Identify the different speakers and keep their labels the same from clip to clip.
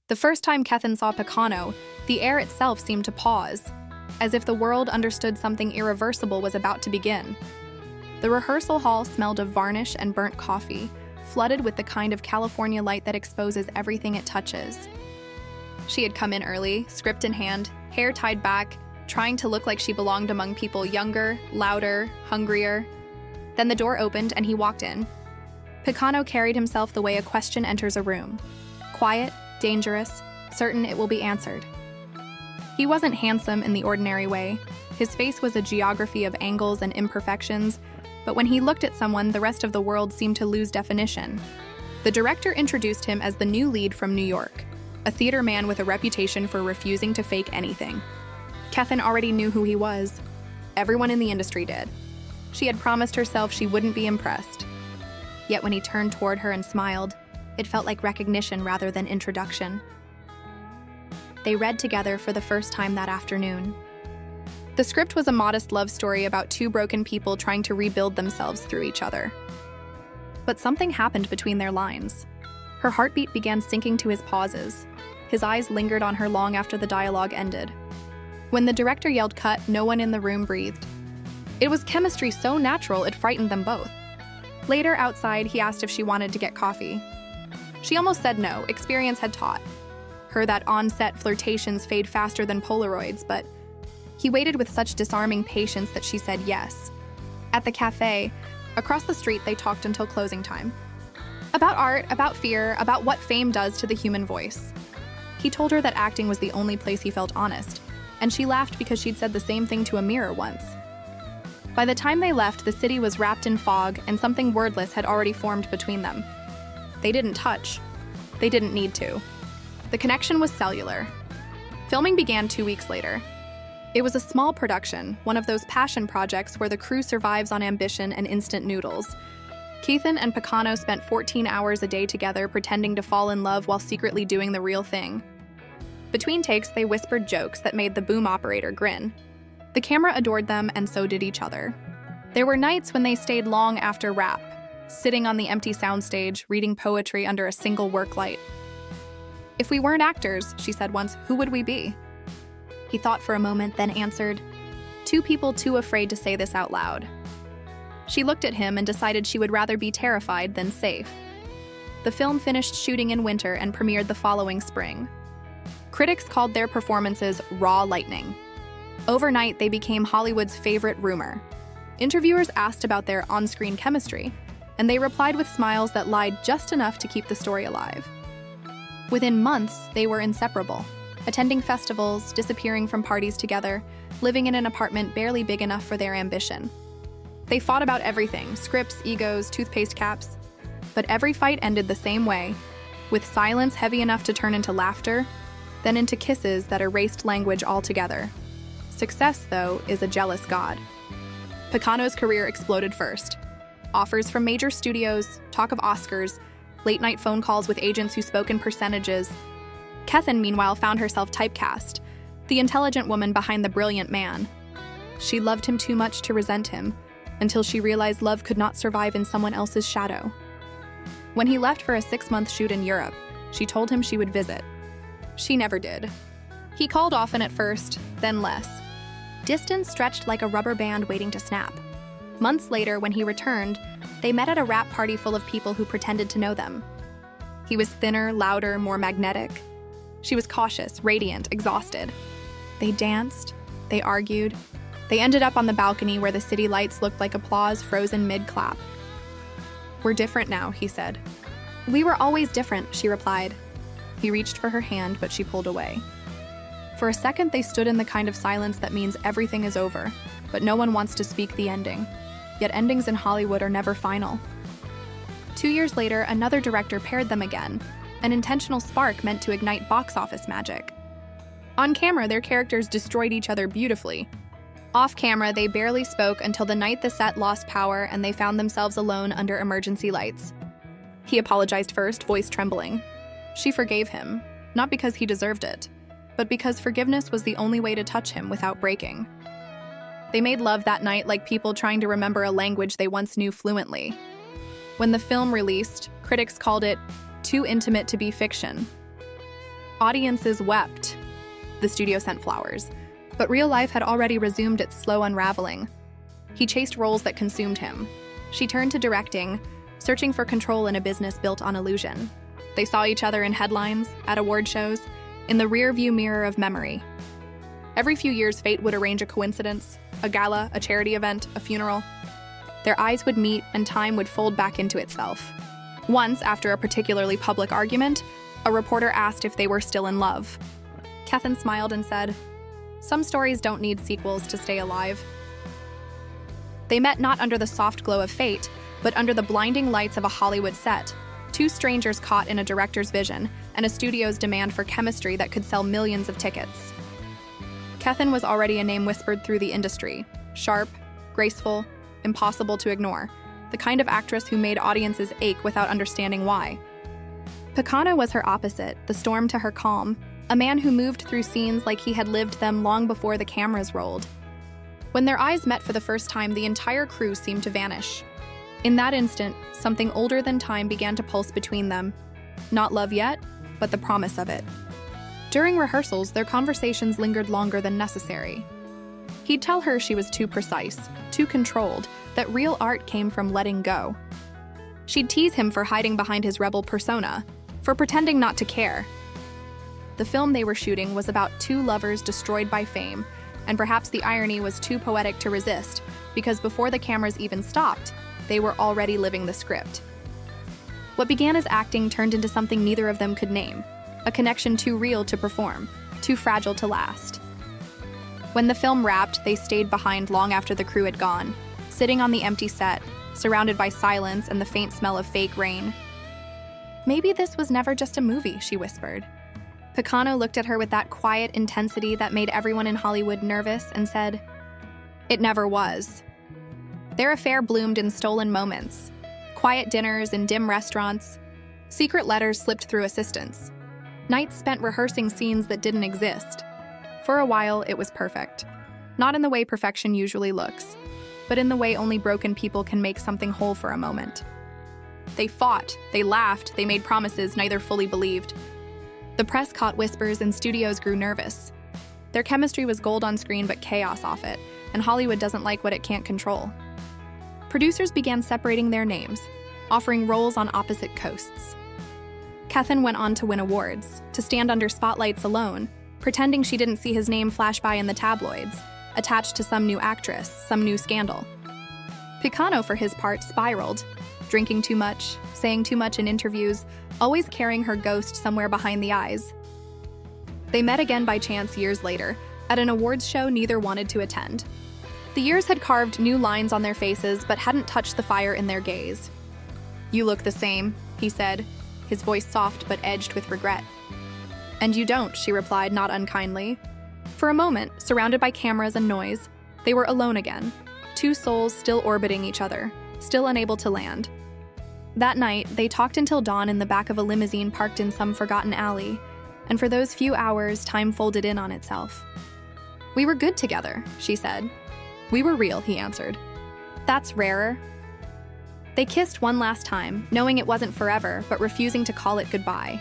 Speaker 1: The first time Keaton saw Pacino, the air itself seemed to pause, as if the world understood something irreversible was about to begin. The rehearsal hall smelled of varnish and burnt coffee, flooded with the kind of California light that exposes everything it touches. She had come in early, script in hand, hair tied back, trying to look like she belonged among people younger, louder, hungrier. Then the door opened and he walked in. Pacino carried himself the way a question enters a room. Quiet, dangerous, certain it will be answered. He wasn't handsome in the ordinary way. His face was a geography of angles and imperfections, but when he looked at someone, the rest of the world seemed to lose definition. The director introduced him as the new lead from New York, a theater man with a reputation for refusing to fake anything. Keaton already knew who he was. Everyone in the industry did. She had promised herself she wouldn't be impressed. Yet when he turned toward her and smiled, it felt like recognition rather than introduction. They read together for the first time that afternoon. The script was a modest love story about two broken people trying to rebuild themselves through each other. But something happened between their lines. Her heartbeat began sinking to his pauses. His eyes lingered on her long after the dialogue ended. When the director yelled cut, no one in the room breathed. It was chemistry so natural it frightened them both. Later, outside, he asked if she wanted to get coffee. She almost said no. Experience had taught her that on-set flirtations fade faster than Polaroids, but he waited with such disarming patience that she said yes. At the cafe, across the street, they talked until closing time. About art, about fear, about what fame does to the human voice. He told her that acting was the only place he felt honest, and she laughed because she'd said the same thing to a mirror once. By the time they left, the city was wrapped in fog, and something wordless had already formed between them. They didn't touch. They didn't need to. The connection was cellular. Filming began 2 weeks later. It was a small production, one of those passion projects where the crew survives on ambition and instant noodles. Keaton and Pacino spent 14 hours a day together pretending to fall in love while secretly doing the real thing. Between takes, they whispered jokes that made the boom operator grin. The camera adored them, and so did each other. There were nights when they stayed long after wrap, sitting on the empty soundstage, reading poetry under a single work light. "If we weren't actors," she said once, "who would we be?" He thought for a moment, then answered, "Two people too afraid to say this out loud." She looked at him and decided she would rather be terrified than safe. The film finished shooting in winter and premiered the following spring. Critics called their performances raw lightning. Overnight, they became Hollywood's favorite rumor. Interviewers asked about their on-screen chemistry, and they replied with smiles that lied just enough to keep the story alive. Within months, they were inseparable, attending festivals, disappearing from parties together, living in an apartment barely big enough for their ambition. They fought about everything, scripts, egos, toothpaste caps. But every fight ended the same way, with silence heavy enough to turn into laughter, then into kisses that erased language altogether. Success, though, is a jealous god. Pacino's career exploded first. Offers from major studios, talk of Oscars, late-night phone calls with agents who spoke in percentages. Keaton, meanwhile, found herself typecast, the intelligent woman behind the brilliant man. She loved him too much to resent him, until she realized love could not survive in someone else's shadow. When he left for a 6-month shoot in Europe, she told him she would visit. She never did. He called often at first, then less. Distance stretched like a rubber band waiting to snap. Months later, when he returned, they met at a wrap party full of people who pretended to know them. He was thinner, louder, more magnetic. She was cautious, radiant, exhausted. They danced, they argued. They ended up on the balcony where the city lights looked like applause frozen mid-clap. "We're different now," he said. "We were always different," she replied. He reached for her hand, but she pulled away. For a second, they stood in the kind of silence that means everything is over, but no one wants to speak the ending. Yet endings in Hollywood are never final. 2 years later, another director paired them again, an intentional spark meant to ignite box office magic. On camera, their characters destroyed each other beautifully. Off camera, they barely spoke until the night the set lost power and they found themselves alone under emergency lights. He apologized first, voice trembling. She forgave him, not because he deserved it, but because forgiveness was the only way to touch him without breaking. They made love that night like people trying to remember a language they once knew fluently. When the film released, critics called it too intimate to be fiction. Audiences wept. The studio sent flowers. But real life had already resumed its slow unraveling. He chased roles that consumed him. She turned to directing, searching for control in a business built on illusion. They saw each other in headlines, at award shows, in the rear-view mirror of memory. Every few years, fate would arrange a coincidence, a gala, a charity event, a funeral. Their eyes would meet and time would fold back into itself. Once, after a particularly public argument, a reporter asked if they were still in love. Keaton smiled and said, "Some stories don't need sequels to stay alive." They met not under the soft glow of fate, but under the blinding lights of a Hollywood set, two strangers caught in a director's vision and a studio's demand for chemistry that could sell millions of tickets. Keaton was already a name whispered through the industry, sharp, graceful, impossible to ignore, the kind of actress who made audiences ache without understanding why. Pacino was her opposite, the storm to her calm, a man who moved through scenes like he had lived them long before the cameras rolled. When their eyes met for the first time, the entire crew seemed to vanish. In that instant, something older than time began to pulse between them. Not love yet, but the promise of it. During rehearsals, their conversations lingered longer than necessary. He'd tell her she was too precise, too controlled, that real art came from letting go. She'd tease him for hiding behind his rebel persona, for pretending not to care. The film they were shooting was about two lovers destroyed by fame, and perhaps the irony was too poetic to resist, because before the cameras even stopped, they were already living the script. What began as acting turned into something neither of them could name, a connection too real to perform, too fragile to last. When the film wrapped, they stayed behind long after the crew had gone, sitting on the empty set, surrounded by silence and the faint smell of fake rain. "Maybe this was never just a movie," she whispered. Pacino looked at her with that quiet intensity that made everyone in Hollywood nervous and said, "It never was." Their affair bloomed in stolen moments, quiet dinners in dim restaurants, secret letters slipped through assistants, nights spent rehearsing scenes that didn't exist. For a while, it was perfect. Not in the way perfection usually looks, but in the way only broken people can make something whole for a moment. They fought, they laughed, they made promises neither fully believed. The press caught whispers and studios grew nervous. Their chemistry was gold on screen but chaos off it, and Hollywood doesn't like what it can't control. Producers began separating their names, offering roles on opposite coasts. Keaton went on to win awards, to stand under spotlights alone, pretending she didn't see his name flash by in the tabloids, attached to some new actress, some new scandal. Pacino, for his part, spiraled, drinking too much, saying too much in interviews, always carrying her ghost somewhere behind the eyes. They met again by chance years later, at an awards show neither wanted to attend. The years had carved new lines on their faces but hadn't touched the fire in their gaze. "You look the same," he said, his voice soft but edged with regret. "And you don't," she replied, not unkindly. For a moment, surrounded by cameras and noise, they were alone again, two souls still orbiting each other, still unable to land. That night, they talked until dawn in the back of a limousine parked in some forgotten alley, and for those few hours, time folded in on itself. "We were good together," she said. "We were real," he answered. "That's rarer." They kissed one last time, knowing it wasn't forever, but refusing to call it goodbye.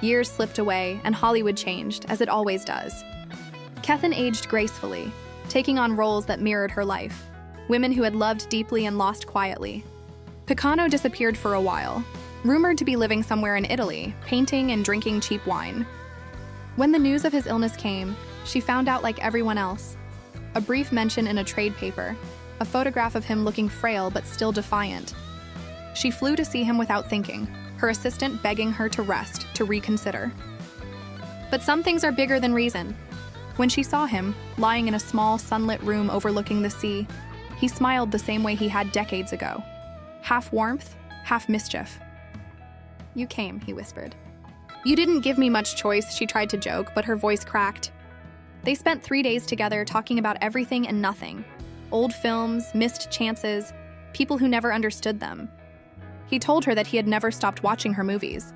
Speaker 1: Years slipped away, and Hollywood changed, as it always does. Keaton aged gracefully, taking on roles that mirrored her life, women who had loved deeply and lost quietly. Pacino disappeared for a while, rumored to be living somewhere in Italy, painting and drinking cheap wine. When the news of his illness came, she found out like everyone else. A brief mention in a trade paper, a photograph of him looking frail but still defiant. She flew to see him without thinking, her assistant begging her to rest, to reconsider. But some things are bigger than reason. When she saw him, lying in a small, sunlit room overlooking the sea, he smiled the same way he had decades ago. Half warmth, half mischief. "You came," he whispered. "You didn't give me much choice," she tried to joke, but her voice cracked. They spent 3 days together talking about everything and nothing. Old films, missed chances, people who never understood them. He told her that he had never stopped watching her movies,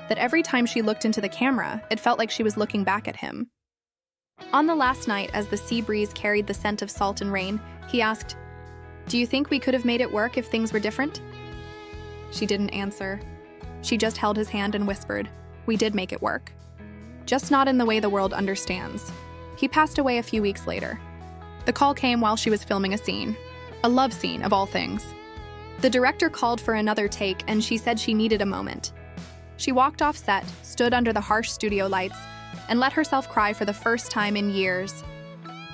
Speaker 1: that every time she looked into the camera, it felt like she was looking back at him. On the last night, as the sea breeze carried the scent of salt and rain, he asked, "Do you think we could have made it work if things were different?" She didn't answer. She just held his hand and whispered, "We did make it work." just not in the way the world understands. He passed away a few weeks later. The call came while she was filming a scene. A love scene, of all things. The director called for another take, and she said she needed a moment. She walked off set, stood under the harsh studio lights, and let herself cry for the first time in years.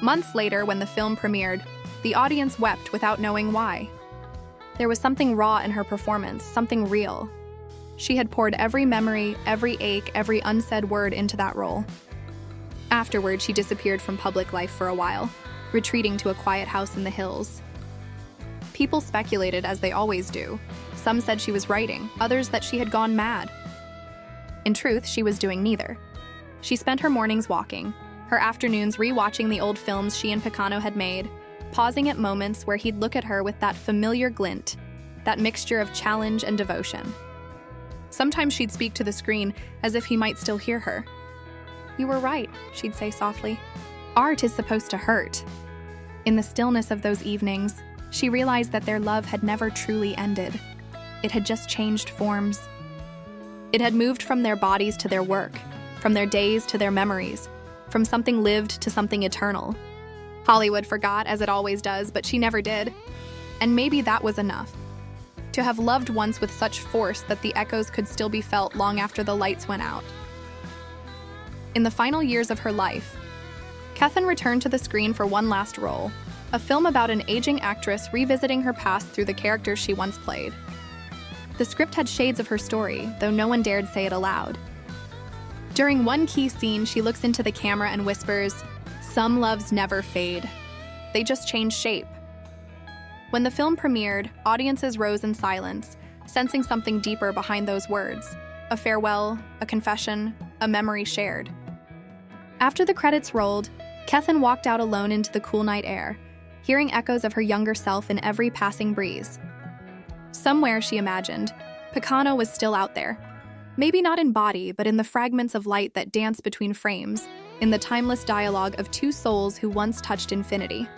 Speaker 1: Months later, when the film premiered, the audience wept without knowing why. There was something raw in her performance, something real. She had poured every memory, every ache, every unsaid word into that role. Afterward, she disappeared from public life for a while, retreating to a quiet house in the hills. People speculated, as they always do. Some said she was writing, others that she had gone mad. In truth, she was doing neither. She spent her mornings walking, her afternoons re-watching the old films she and Pacino had made, pausing at moments where he'd look at her with that familiar glint, that mixture of challenge and devotion. Sometimes she'd speak to the screen as if he might still hear her. "You were right," she'd say softly. "Art is supposed to hurt." In the stillness of those evenings, she realized that their love had never truly ended. It had just changed forms. It had moved from their bodies to their work, from their days to their memories, from something lived to something eternal. Hollywood forgot, as it always does, but she never did. And maybe that was enough. To have loved once with such force that the echoes could still be felt long after the lights went out. In the final years of her life, Keaton returned to the screen for one last role, a film about an aging actress revisiting her past through the characters she once played. The script had shades of her story, though no one dared say it aloud. During one key scene, she looks into the camera and whispers, "Some loves never fade. They just change shape." When the film premiered, audiences rose in silence, sensing something deeper behind those words. A farewell, a confession, a memory shared. After the credits rolled, Keaton walked out alone into the cool night air, hearing echoes of her younger self in every passing breeze. Somewhere, she imagined, Pacino was still out there. Maybe not in body, but in the fragments of light that dance between frames, in the timeless dialogue of two souls who once touched infinity.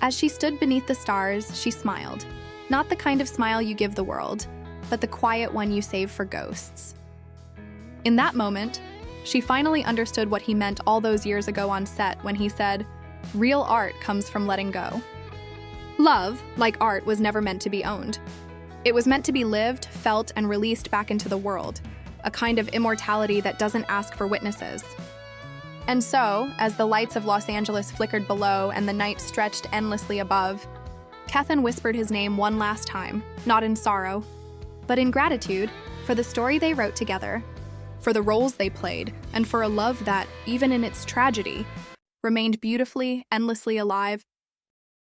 Speaker 1: As she stood beneath the stars, she smiled. Not the kind of smile you give the world, but the quiet one you save for ghosts. In that moment, she finally understood what he meant all those years ago on set when he said, "Real art comes from letting go." Love, like art, was never meant to be owned. It was meant to be lived, felt, and released back into the world, a kind of immortality that doesn't ask for witnesses. And so, as the lights of Los Angeles flickered below and the night stretched endlessly above, Keaton whispered his name one last time, not in sorrow, but in gratitude for the story they wrote together, for the roles they played, and for a love that, even in its tragedy, remained beautifully, endlessly alive